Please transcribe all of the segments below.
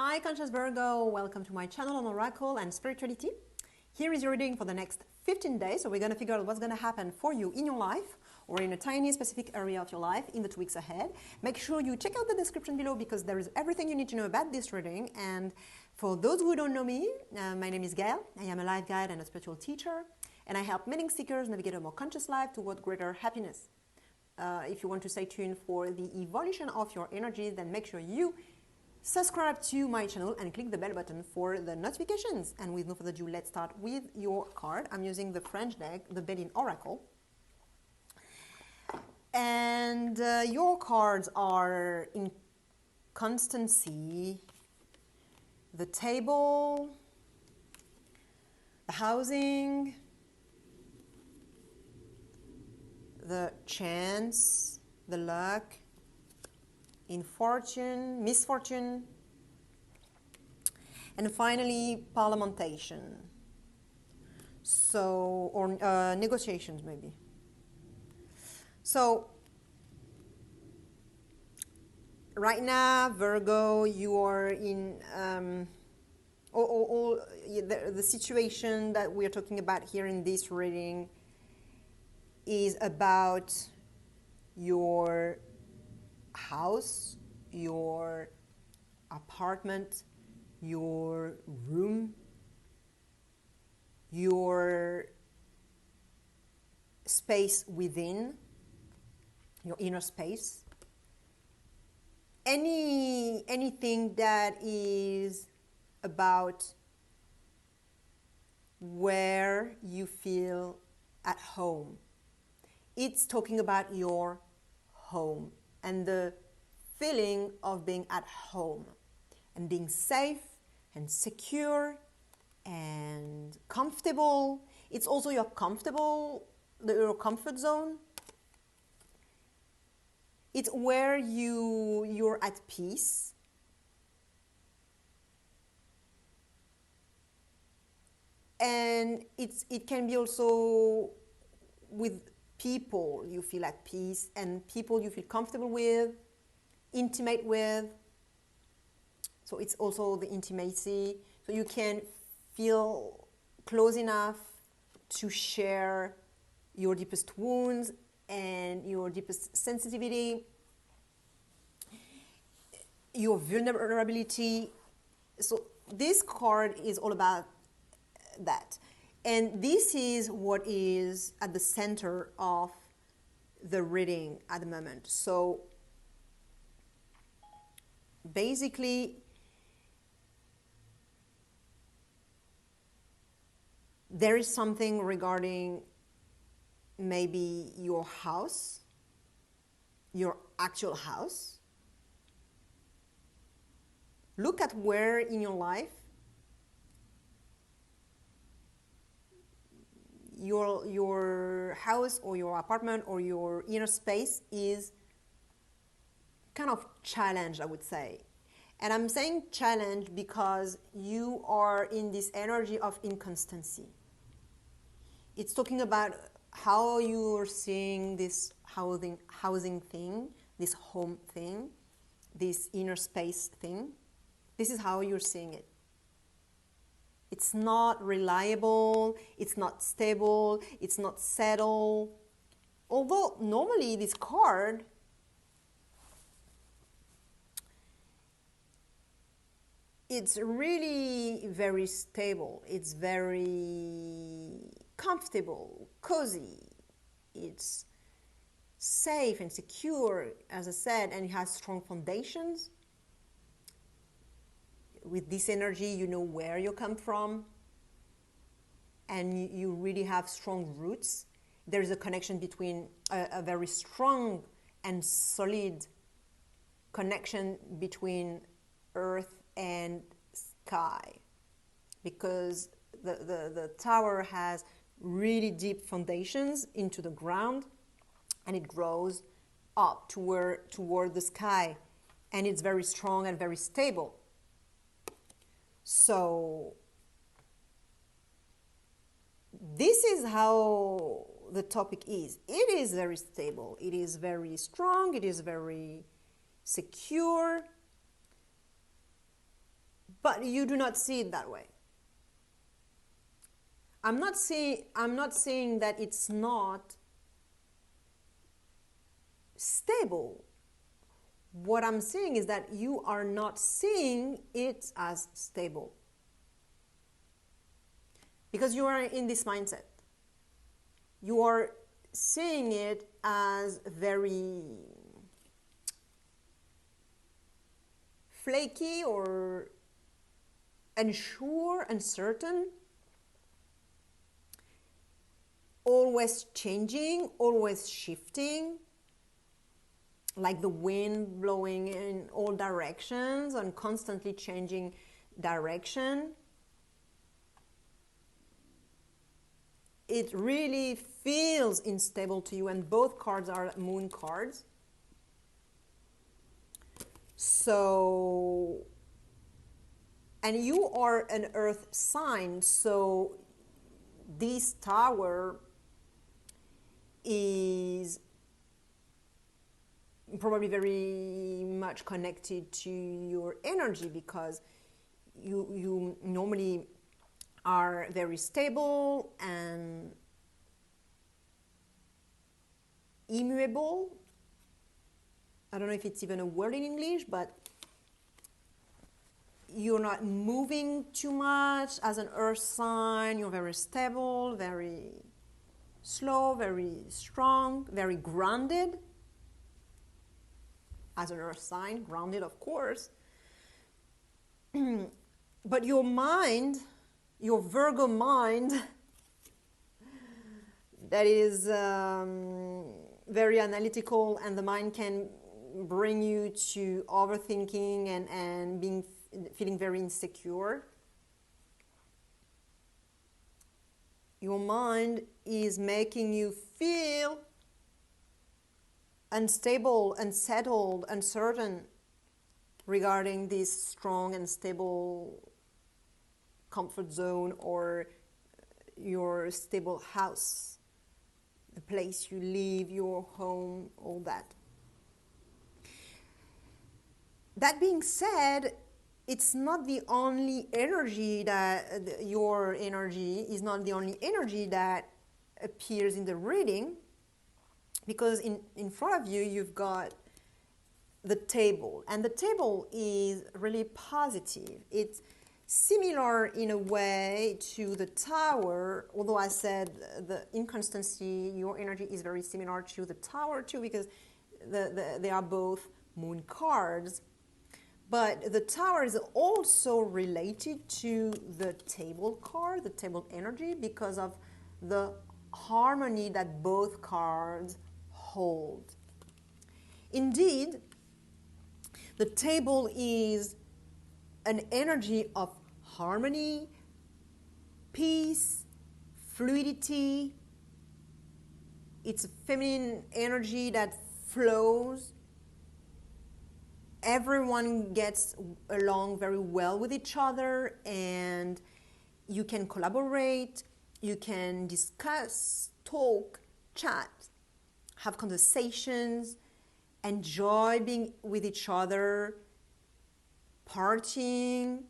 Hi Conscious Virgo, welcome to my channel on Oracle and Spirituality. Here is your reading for the next 15 days. So we're going to figure out what's going to happen for you in your life or in a tiny specific area of your life in the 2 weeks ahead. Make sure you check out the description below because there is everything you need to know about this reading. And for those who don't know me, my name is Gail. I am a life guide and a spiritual teacher, and I help meaning seekers navigate a more conscious life toward greater happiness. If you want to stay tuned for the evolution of your energy, then make sure you subscribe to my channel and click the bell button for the notifications. And with no further ado, let's start with your card. I'm using the French deck, the Belline Oracle. And your cards are inconstancy, the table, the housing, the chance, the luck, infortune, misfortune, and finally parliamentation. So, or negotiations maybe. So, right now, Virgo, you are in the situation that we are talking about here in this reading is about your house, your apartment, your room, your space within, your inner space. Anything that is about where you feel at home. It's talking about your home and the feeling of being at home and being safe and secure and comfortable. It's also your your comfort zone. It's where you're at peace. And it can be also with people you feel at peace and people you feel comfortable with, intimate with. So it's also the intimacy. So you can feel close enough to share your deepest wounds and your deepest sensitivity, your vulnerability. So this card is all about that. And this is what is at the center of the reading at the moment. So basically, there is something regarding maybe your house, your actual house. Look at where in your life your house or your apartment or your inner space is kind of challenged, I would say. And I'm saying challenge because you are in this energy of inconstancy. It's talking about how you're seeing this housing thing, this home thing, this inner space thing. This is how you're seeing it. It's not reliable, it's not stable, it's not settled. Although normally this card it's really very stable, it's very comfortable, cozy, it's safe and secure, as I said, and it has strong foundations. With this energy, you know where you come from, and you really have strong roots. There's a connection between a very strong and solid connection between earth and sky, because the tower has really deep foundations into the ground, and it grows up toward the sky, and it's very strong and very stable. So this is how the topic is. It is very stable. It is very strong. It is very secure. but you do not see it that way. I'm not saying that it's not stable. What I'm saying is that you are not seeing it as stable. Because you are in this mindset. You are seeing it as very flaky or unsure, uncertain, always changing, always shifting, like the wind blowing in all directions and constantly changing direction. It really feels unstable to you, and both cards are moon cards. So, and you are an earth sign, so this tower is probably very much connected to your energy, because you normally are very stable and immovable. I don't know if it's even a word in English, but you're not moving too much as an earth sign. You're very stable, very slow, very strong, very grounded. As an earth sign, grounded, of course. But your mind, your Virgo mind, that is very analytical, and the mind can bring you to overthinking and feeling very insecure. Your mind is making you feel unstable, unsettled, uncertain regarding this strong and stable comfort zone, or your stable house, the place you live, your home, all that. That being said, it's not the only energy that, your energy is not the only energy that appears in the reading, because in front of you, you've got the table, and the table is really positive. It's similar in a way to the tower, although I said the inconstancy, your energy is very similar to the tower too, because they are both moon cards. But the tower is also related to the table card, the table energy, because of the harmony that both cards hold. Indeed, the table is an energy of harmony, peace, fluidity. It's a feminine energy that flows. Everyone gets along very well with each other, and you can collaborate, you can discuss, talk, chat, have conversations, enjoy being with each other, partying,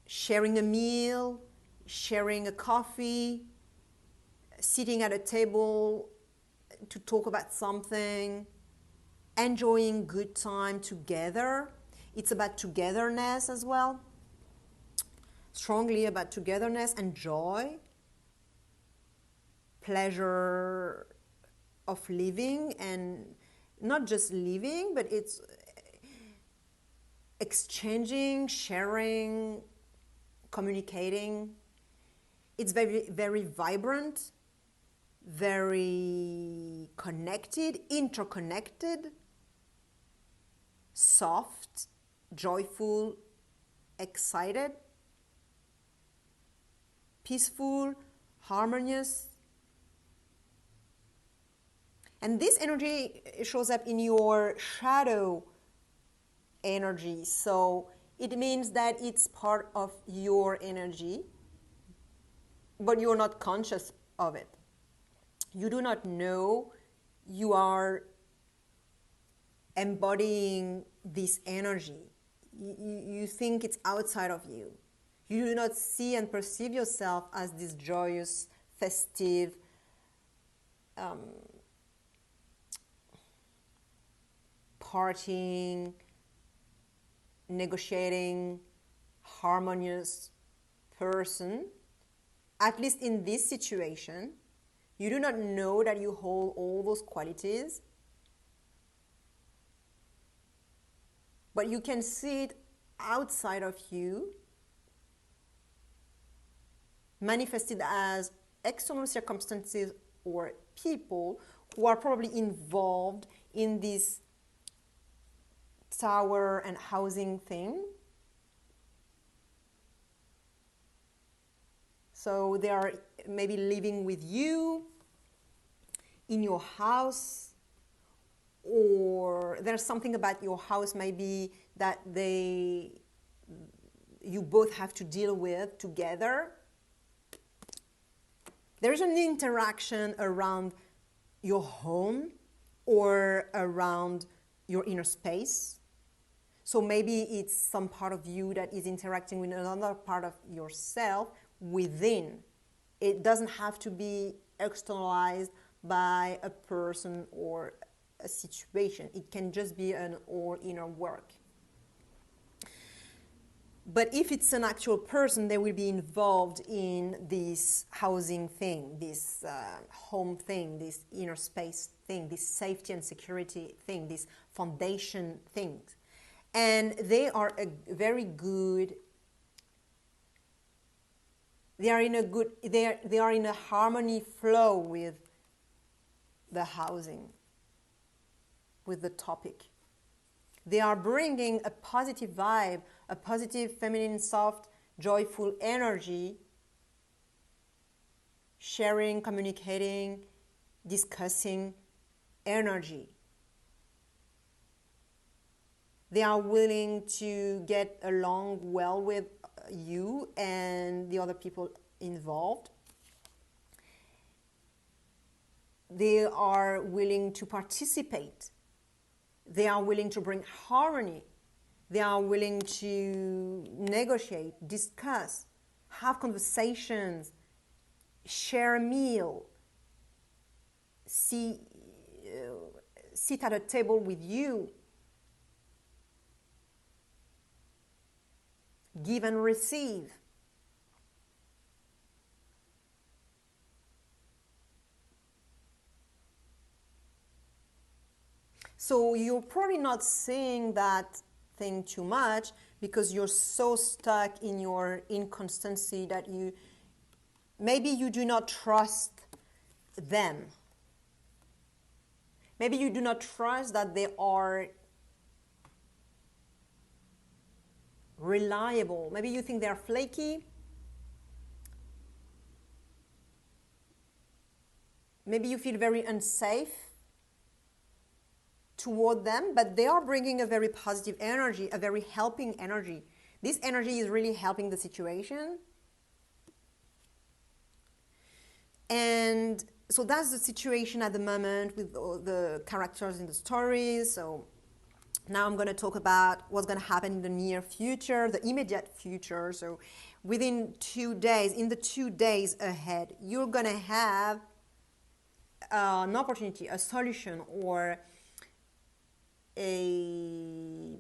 sharing a meal, sharing a coffee, sitting at a table to talk about something, enjoying good time together. It's about togetherness as well, strongly about togetherness and joy, pleasure of living, and not just living, but it's exchanging, sharing, communicating. It's very, very vibrant, very connected, interconnected, soft, joyful, excited, peaceful, harmonious. And this energy shows up in your shadow energy. So it means that it's part of your energy, but you're not conscious of it. You do not know you are embodying this energy. you think it's outside of you. You do not see and perceive yourself as this joyous, festive, partying, negotiating, harmonious person. At least in this situation, you do not know that you hold all those qualities, but you can see it outside of you, manifested as external circumstances or people who are probably involved in this tower and housing thing. So they are maybe living with you in your house, or there's something about your house maybe that you both have to deal with together. There's an interaction around your home or around your inner space. So maybe it's some part of you that is interacting with another part of yourself within. It doesn't have to be externalized by a person or a situation. It can just be an all inner work. But if it's an actual person, they will be involved in this housing thing, this home thing, this inner space thing, this safety and security thing, this foundation thing. And they are a very good, they are in a harmony flow with the housing, with the topic. They are bringing a positive vibe, a positive, feminine, soft, joyful energy, sharing, communicating, discussing energy. They are willing to get along well with you and the other people involved. They are willing to participate. They are willing to bring harmony. They are willing to negotiate, discuss, have conversations, share a meal, sit at a table with you, give and receive. So you're probably not seeing that thing too much because you're so stuck in your inconstancy that maybe you do not trust them. Maybe you do not trust that they are reliable. Maybe you think they are flaky. Maybe you feel very unsafe toward them, but they are bringing a very positive energy, a very helping energy. This energy is really helping the situation. And so that's the situation at the moment with all the characters in the stories. So now I'm going to talk about what's going to happen in the near future, the immediate future. So within 2 days, in the 2 days ahead, you're going to have an opportunity, a solution, or a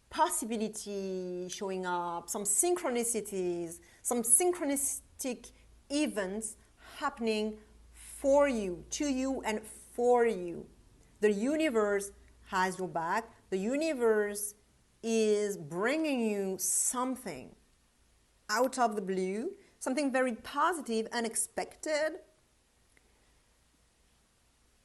possibility showing up, some synchronicities, some synchronistic events happening for you, to you, and for you. The universe has your back. The universe is bringing you something out of the blue, something very positive, unexpected.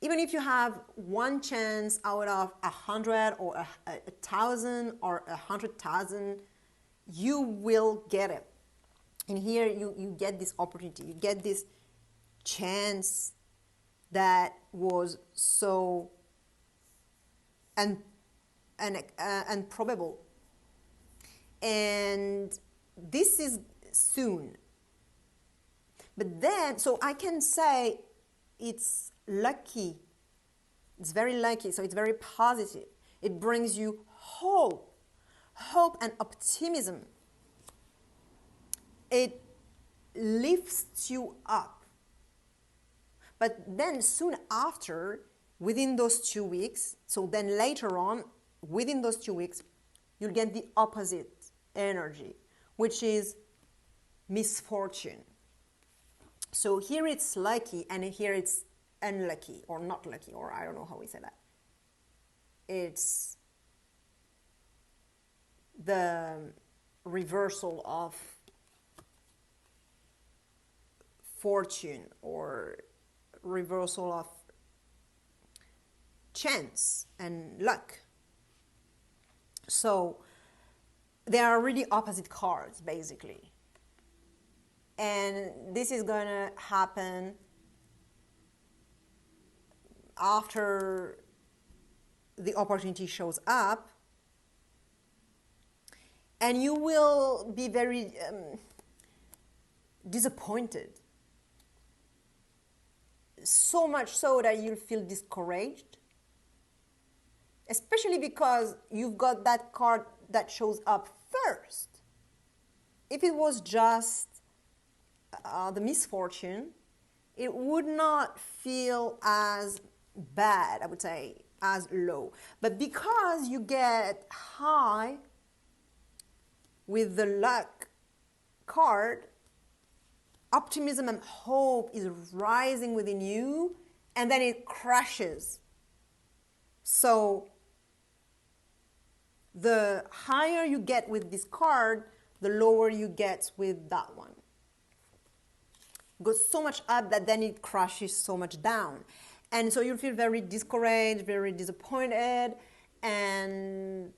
Even if you have one chance out of 100 or 1,000 or 100,000, you will get it. And here you get this opportunity, you get this chance that was so improbable. And this is soon. But then, so I can say it's lucky. It's very lucky, so it's very positive. It brings you hope. hope and optimism. It lifts you up. But then soon after, within those 2 weeks, so then later on, within those 2 weeks, you'll get the opposite energy, which is misfortune. So here it's lucky and here it's unlucky or not lucky, or I don't know how we say that. It's the reversal of fortune or reversal of chance and luck. So they are really opposite cards, basically. And this is going to happen after the opportunity shows up, and you will be very disappointed. So much so that you'll feel discouraged, especially because you've got that card that shows up first. If it was just the misfortune, it would not feel as bad, I would say, as low. But because you get high with the luck card, optimism and hope is rising within you, and then it crashes. So the higher you get with this card, the lower you get with that one. It goes so much up that then it crashes so much down. And so you'll feel very discouraged, very disappointed, and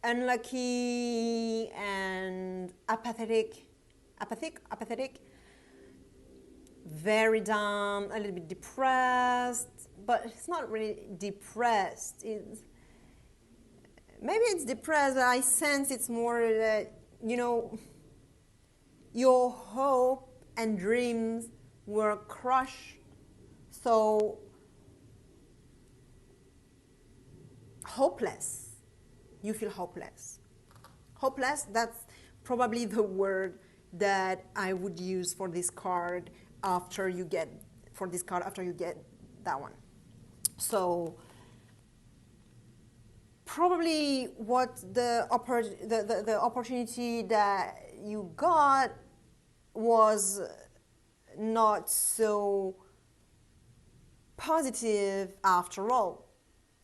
unlucky and apathetic, very down, a little bit depressed, but it's not really depressed. Maybe it's depressed, but I sense it's more that, your hope and dreams were crushed. So hopeless. You feel hopeless. Hopeless, that's probably the word that I would use for this card after you get that one. So probably what the opportunity that you got was not so positive after all.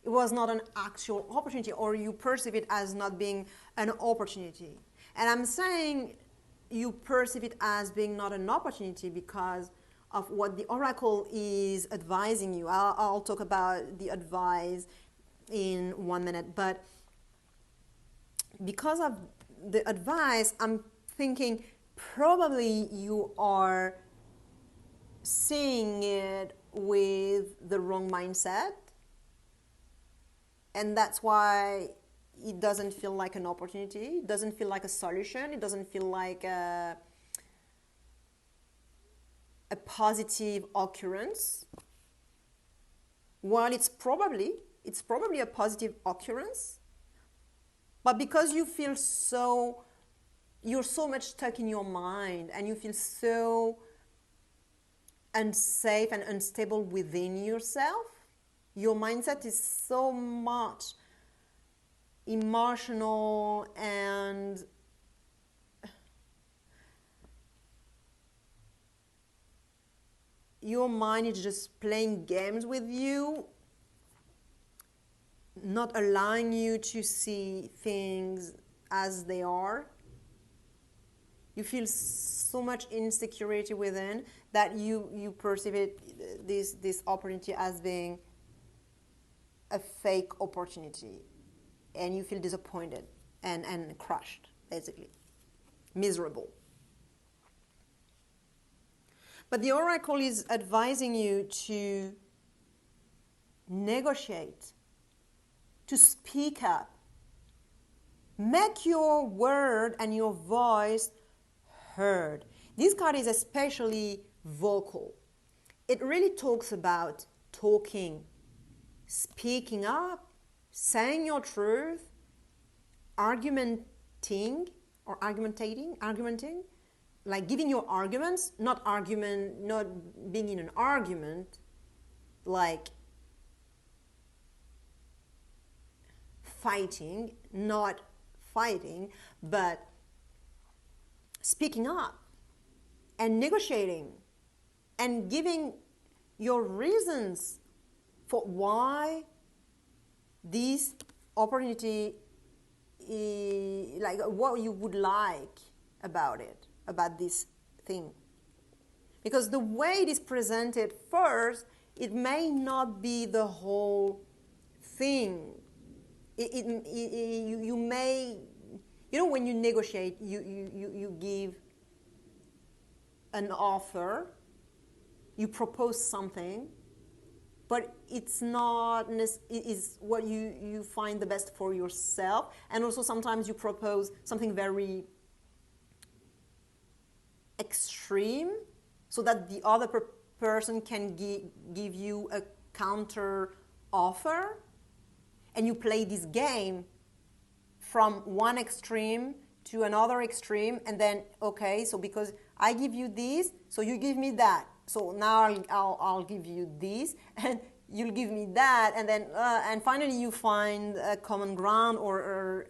It was not an actual opportunity, or you perceive it as not being an opportunity. And I'm saying you perceive it as being not an opportunity because of what the oracle is advising you. I'll talk about the advice in 1 minute, but because of the advice, I'm thinking probably you are seeing it with the wrong mindset, and that's why it doesn't feel like an opportunity, it doesn't feel like a solution, it doesn't feel like a positive occurrence. While it's probably a positive occurrence, but because you feel you're so much stuck in your mind and you feel so unsafe and unstable within yourself, your mindset is so much emotional and your mind is just playing games with you, not allowing you to see things as they are. You feel so much insecurity within that you perceive this opportunity as being a fake opportunity, and you feel disappointed and crushed, basically, miserable. But the oracle is advising you to negotiate, to speak up, make your word and your voice heard. This card is especially vocal. It really talks about talking, speaking up, saying your truth, argumenting, like giving your arguments, not being in an argument, like fighting, not fighting, but speaking up and negotiating and giving your reasons for why this opportunity, like what you would like about it, about this thing. Because the way it is presented first, it may not be the whole thing. You may, you know, when you negotiate, you give an offer, you propose something, but it's not, it is what you find the best for yourself. And also sometimes you propose something very extreme so that the other person can give you a counter offer, and you play this game from one extreme to another extreme, and then, okay, so because I give you this, so you give me that. So now I'll give you this, and you'll give me that, and then and finally you find a common ground, or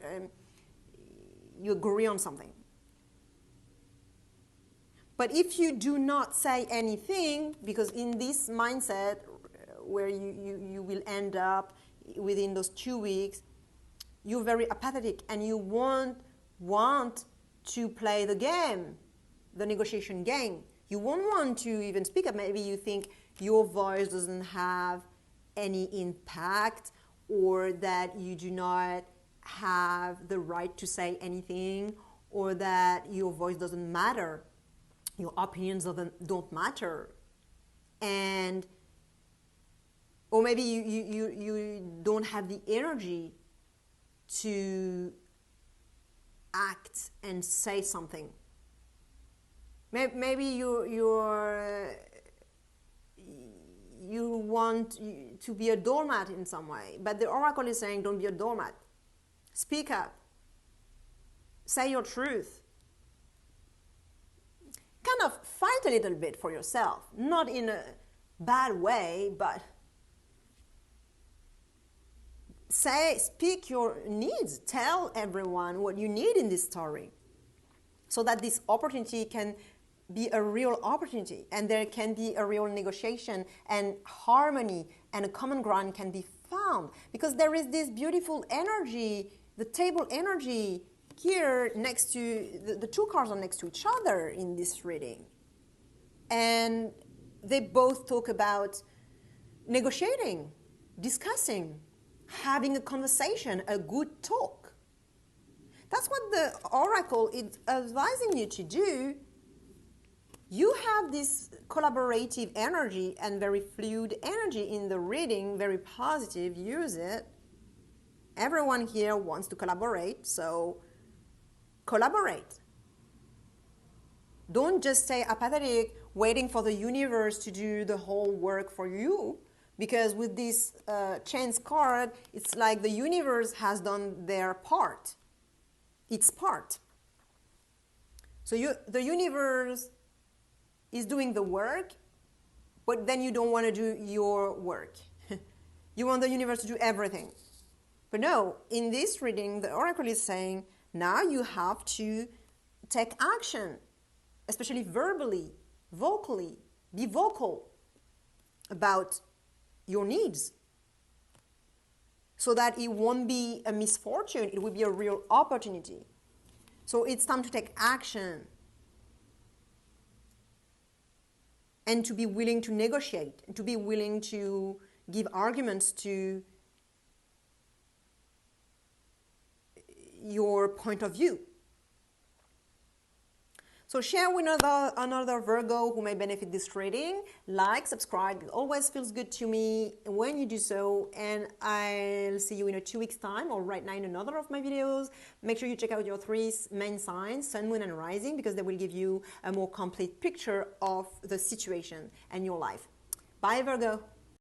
you agree on something. But if you do not say anything, because in this mindset where you will end up within those 2 weeks, you're very apathetic and you won't want to play the game, the negotiation game. You won't want to even speak up. Maybe you think your voice doesn't have any impact, or that you do not have the right to say anything, or that your voice doesn't matter, your opinions don't matter, and or maybe you don't have the energy to act and say something. Maybe you want to be a doormat in some way, but the oracle is saying don't be a doormat. Speak up. Say your truth. Kind of fight a little bit for yourself, not in a bad way, but speak your needs. Tell everyone what you need in this story, so that this opportunity can be a real opportunity, and there can be a real negotiation and harmony, and a common ground can be found. Because there is this beautiful energy, the table energy here next to, the two cards are next to each other in this reading. And they both talk about negotiating, discussing, having a conversation, a good talk. That's what the oracle is advising you to do. You have this collaborative energy and very fluid energy in the reading, very positive, use it. Everyone here wants to collaborate, so collaborate. Don't just stay apathetic, waiting for the universe to do the whole work for you, because with this chance card, it's like the universe has done their part, its part. So the universe is doing the work, but then you don't want to do your work. You want the universe to do everything. But no, in this reading, the oracle is saying, now you have to take action, especially verbally, vocally. Be vocal about your needs, so that it won't be a misfortune, it will be a real opportunity. So it's time to take action, and to be willing to negotiate, and to be willing to give arguments to your point of view. So share with another Virgo who may benefit this reading. Like, subscribe, it always feels good to me when you do so. And I'll see you in 2 weeks' time, or right now in another of my videos. Make sure you check out your 3 main signs, Sun, Moon, and Rising, because they will give you a more complete picture of the situation and your life. Bye, Virgo.